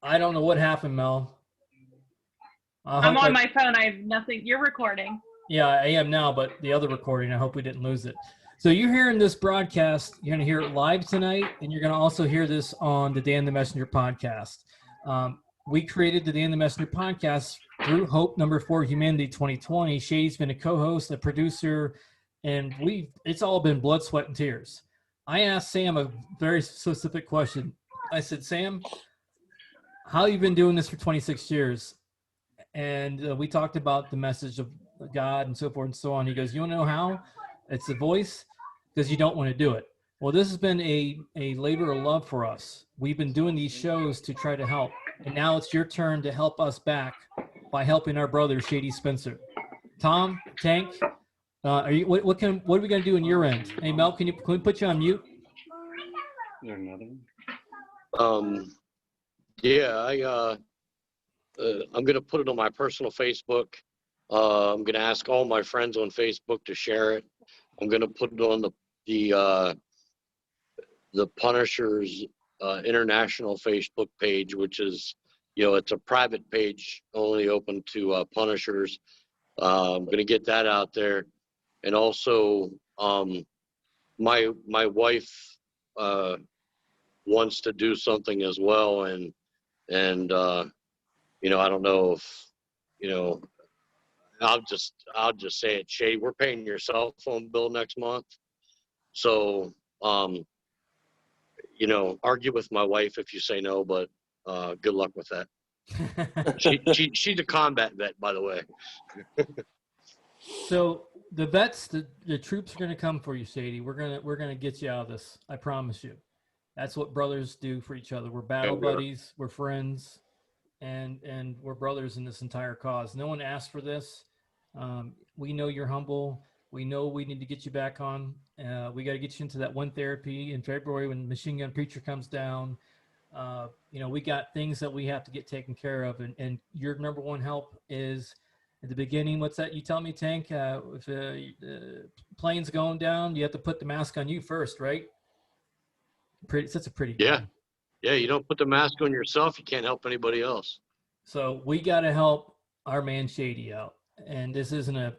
I don't know what happened, Mel. I'm on my phone. I have nothing. You're recording. Yeah, I am now, but the other recording, I hope we didn't lose it. So you're hearing this broadcast. You're going to hear it live tonight, and you're going to also hear this on the Dan the Messenger podcast. We created the Dan the Messenger podcast through Hope Number 4 Humanity 2020. Shady's been a co-host, a producer, and it's all been blood, sweat, and tears. I asked Sam a very specific question. I said, Sam, how you been doing this for 26 years? And we talked about the message of God and so forth and so on. He goes, you want to know how? It's the voice, because you don't want to do it. Well, this has been a labor of love for us. We've been doing these shows to try to help. And now it's your turn to help us back by helping our brother, Shady Spencer. Tom, Tank, what are we going to do in your end? Hey, Mel, can we put you on mute? Is there another one? Yeah, I'm going to put it on my personal Facebook. I'm going to ask all my friends on Facebook to share it. I'm going to put it on the Punishers International Facebook page, which is, it's a private page only open to Punishers. I'm going to get that out there. And also, my wife wants to do something as well. And I don't know if, I'll just say it, Shay, we're paying your cell phone bill next month. So, argue with my wife if you say no, but good luck with that. She's a combat vet, by the way. So the vets, the troops are going to come for you, Shady. We're gonna get you out of this. I promise you. That's what brothers do for each other. We're battle buddies. We're friends. And we're brothers in this entire cause. No one asked for this. We know you're humble. We know we need to get you back on. We got to get you into that one therapy in February when Machine Gun Preacher comes down. We got things that we have to get taken care of. And your number one help is at the beginning. What's that? You tell me, Tank, if plane's going down, you have to put the mask on you first, right? That's a pretty good. Yeah, you don't put the mask on yourself, you can't help anybody else. So we got to help our man Shady out. And this isn't a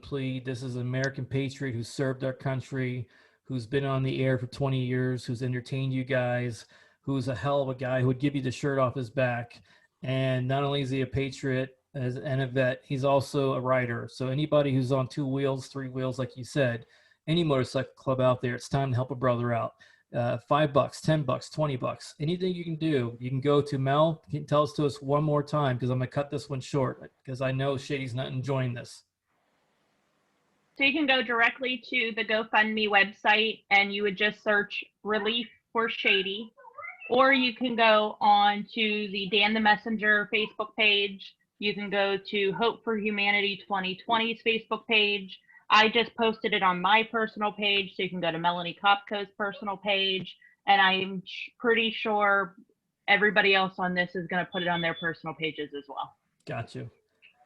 plea. This is an American patriot who served our country, who's been on the air for 20 years, who's entertained you guys, who's a hell of a guy who would give you the shirt off his back. And not only is he a patriot and a vet, he's also a rider. So anybody who's on 2 wheels, 3 wheels, like you said, any motorcycle club out there, it's time to help a brother out. $5, $10, $20, anything you can do. You can go to Mel. Can you tell us to us one more time, because I'm gonna cut this one short because I know Shady's not enjoying this. So you can go directly to the GoFundMe website and you would just search Relief for Shady, or you can go on to the Dan the Messenger Facebook page. You can go to Hope for Humanity 2020's Facebook page. I just posted it on my personal page, so you can go to Melanie Kopko's personal page, and I'm pretty sure everybody else on this is going to put it on their personal pages as well. Got you.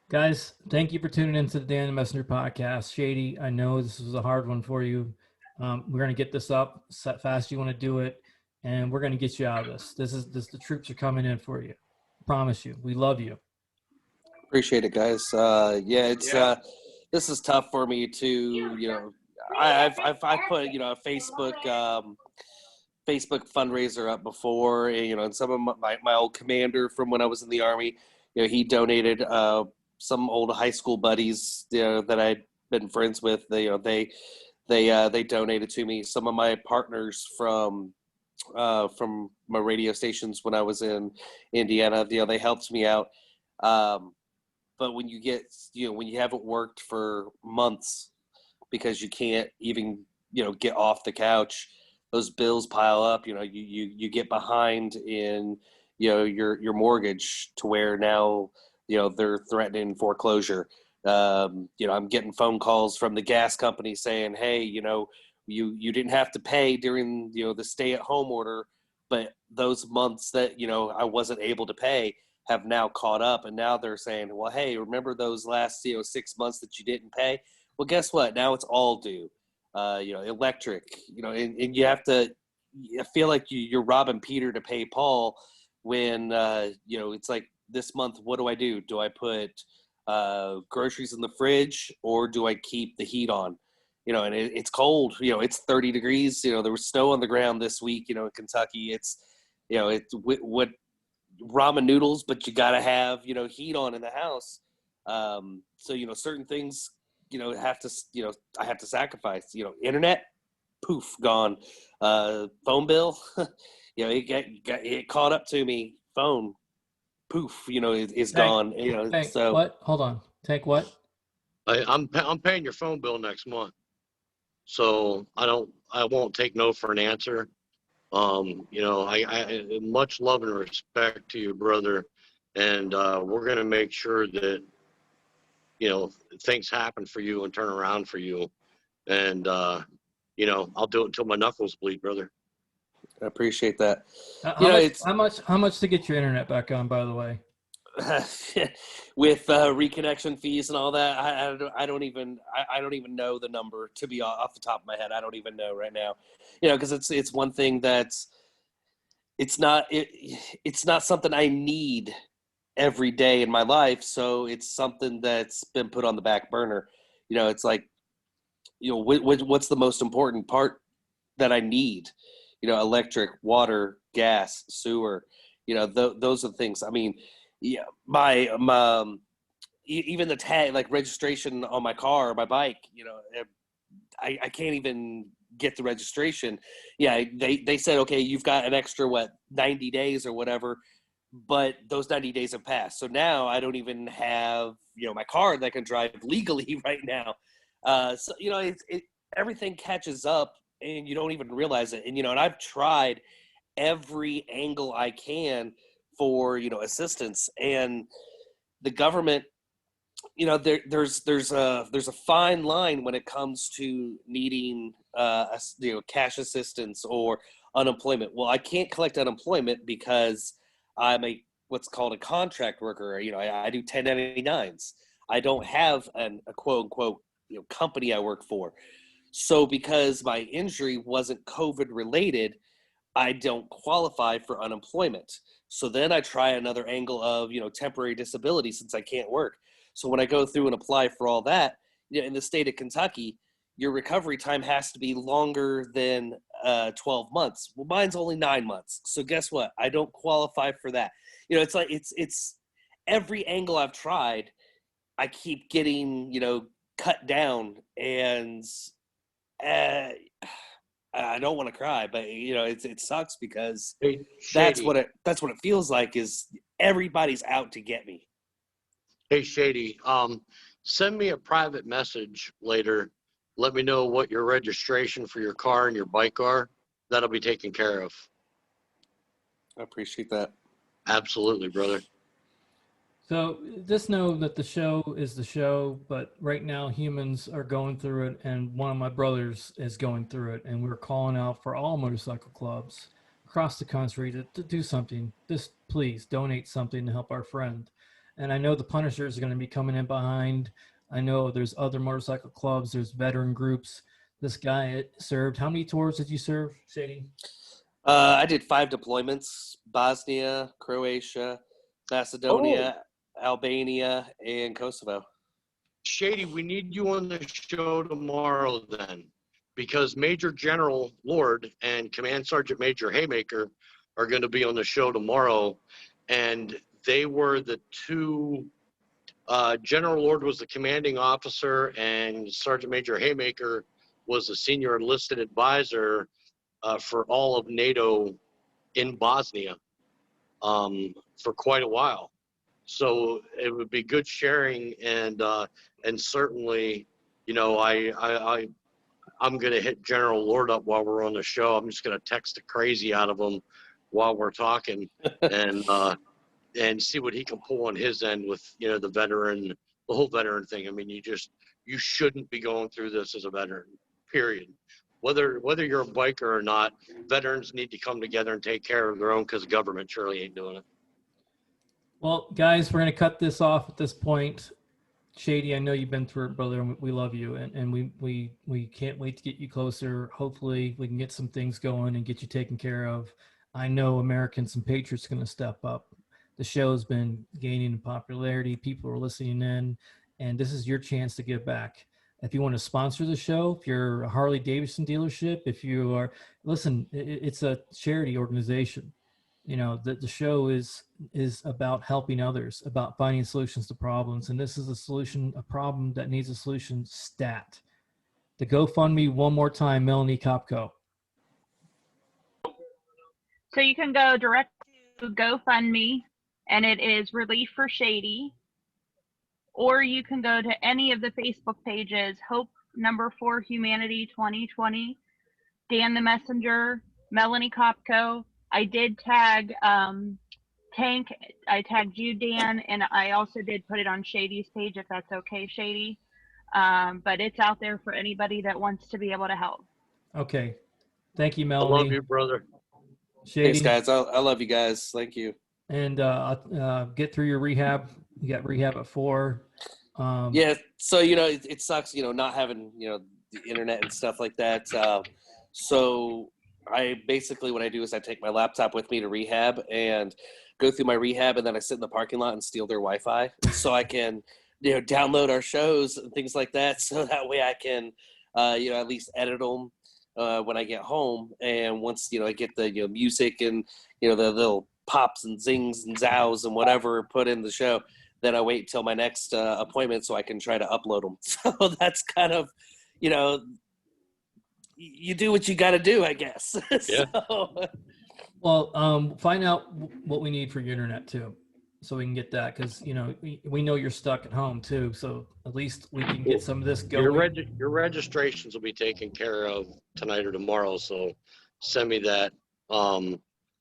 Guys, thank you for tuning into the Dan the Messenger podcast. Shady, I know this was a hard one for you. We're going to get this up as fast as you want to do it, and we're going to get you out of this. The troops are coming in for you. I promise you. We love you. Appreciate it, guys. This is tough for me to, I've put, a Facebook fundraiser up before, and some of my old commander from when I was in the Army, he donated some old high school buddies, that I'd been friends with. They donated to me. Some of my partners from my radio stations when I was in Indiana, they helped me out. But when you get, when you haven't worked for months because you can't even, get off the couch, those bills pile up. You get behind in, your mortgage to where now, they're threatening foreclosure. I'm getting phone calls from the gas company saying, hey, you didn't have to pay during, the stay-at-home order, but those months that, I wasn't able to pay have now caught up, and now they're saying, well, hey, remember those last 6 months that you didn't pay? Well, guess what? Now it's all due. Electric, and you have to. I feel like you're robbing Peter to pay Paul, when it's like this month, what do? Do I put groceries in the fridge, or do I keep the heat on? And it's cold. It's 30 degrees. There was snow on the ground this week. In Kentucky, it's what ramen noodles, but you gotta have heat on in the house. So certain things have to I have to sacrifice. Internet, poof, gone. Phone bill, it caught up to me. Phone, poof, is gone. Tank, So what? Hold on. Tank, what? I'm paying your phone bill next month, so I won't take no for an answer. I much love and respect to you, brother, and we're gonna make sure that things happen for you and turn around for you, and I'll do it until my knuckles bleed, brother. I appreciate that. How much to get your internet back on, by the way? With reconnection fees and all that, I don't even know the number, to be off the top of my head. I don't even know right now, because it's one thing that's it's not something I need every day in my life, so it's something that's been put on the back burner. It's like, what's the most important part that I need? Electric, water, gas, sewer. Those are the things. I mean, yeah, my even the tag, like registration on my car or my bike. I can't even get the registration. Yeah, they said, okay, you've got an extra 90 days or whatever, but those 90 days have passed. So now I don't even have my car that I can drive legally right now. So everything catches up and you don't even realize it. And and I've tried every angle I can for assistance, and the government, there's a fine line when it comes to needing cash assistance or unemployment. Well, I can't collect unemployment because I'm what's called a contract worker. I do 1099s. I don't have a quote unquote company I work for. So because my injury wasn't COVID related, I don't qualify for unemployment. So then I try another angle of, temporary disability since I can't work. So when I go through and apply for all that, in the state of Kentucky, your recovery time has to be longer than 12 months. Well, mine's only 9 months. So guess what? I don't qualify for that. It's like, it's every angle I've tried, I keep getting, cut down, and I don't want to cry, but it sucks because Hey, that's Shady. what it feels like, is everybody's out to get me. Hey, Shady. Send me a private message later. Let me know what your registration for your car and your bike are. That'll be taken care of. I appreciate that. Absolutely, brother. So just know that the show is the show, but right now humans are going through it, and one of my brothers is going through it, and we're calling out for all motorcycle clubs across the country to do something. Just please donate something to help our friend. And I know the Punishers are going to be coming in behind. I know there's other motorcycle clubs, there's veteran groups. This guy served, how many tours did you serve, Shady? I did 5 deployments: Bosnia, Croatia, Macedonia, Albania, and Kosovo. Shady, we need you on the show tomorrow then, because Major General Lord and Command Sergeant Major Haymaker are going to be on the show tomorrow, and they were the two. General Lord was the commanding officer, and Sergeant Major Haymaker was the senior enlisted advisor for all of NATO in Bosnia for quite a while. So it would be good sharing, and certainly, I'm gonna hit General Lord up while we're on the show. I'm just gonna text the crazy out of him while we're talking, and see what he can pull on his end with the whole veteran thing. I mean, you shouldn't be going through this as a veteran, period. Whether you're a biker or not, veterans need to come together and take care of their own, because the government surely ain't doing it. Well, guys, we're going to cut this off at this point. Shady, I know you've been through it, brother, and we love you, and we can't wait to get you closer. Hopefully, we can get some things going and get you taken care of. I know Americans and Patriots are going to step up. The show's been gaining in popularity. People are listening in, and this is your chance to give back. If you want to sponsor the show, if you're a Harley Davidson dealership, if you are, listen, it's a charity organization. You know, the show is about helping others, about finding solutions to problems. And this is a problem that needs a solution stat. The GoFundMe one more time, Melanie Kopko. So you can go direct to GoFundMe, and it is Relief for Shady. Or you can go to any of the Facebook pages, Hope #4 Humanity 2020, Dan the Messenger, Melanie Kopko. I did tag Tank. I tagged you, Dan, and I also did put it on Shady's page, if that's okay, Shady. But it's out there for anybody that wants to be able to help. Okay. Thank you, I Melanie. love you, brother. Shady. Thanks, guys. I love you guys. Thank you. And get through your rehab. You got rehab at 4. Yeah. So, it sucks, not having, the internet and stuff like that. So I basically, what I do is I take my laptop with me to rehab and go through my rehab, and then I sit in the parking lot and steal their Wi-Fi so I can, download our shows and things like that. So that way I can, at least edit them when I get home. And once, I get the, music and, the little pops and zings and zows and whatever put in the show, then I wait till my next appointment so I can try to upload them. So that's kind of, you do what you got to do, I guess. Yeah. So, well, find out what we need for your internet too, so we can get that, because we know you're stuck at home too. So at least we can get some of this going. Your registrations will be taken care of tonight or tomorrow. So send me that.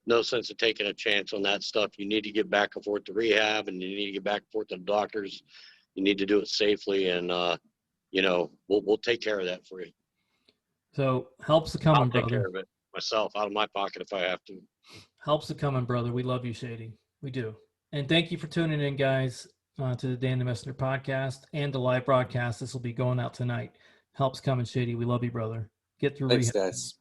No sense of taking a chance on that stuff. You need to get back and forth to rehab, and you need to get back and forth to the doctors. You need to do it safely, and we'll take care of that for you. So help's a coming, I'll take brother. care of it myself, out of my pocket if I have to. Help's a coming, brother. We love you, Shady. We do. And thank you for tuning in, guys, to the Dan the Messenger podcast and the live broadcast. This will be going out tonight. Help's coming, Shady. We love you, brother. Get through thanks, rehab. guys.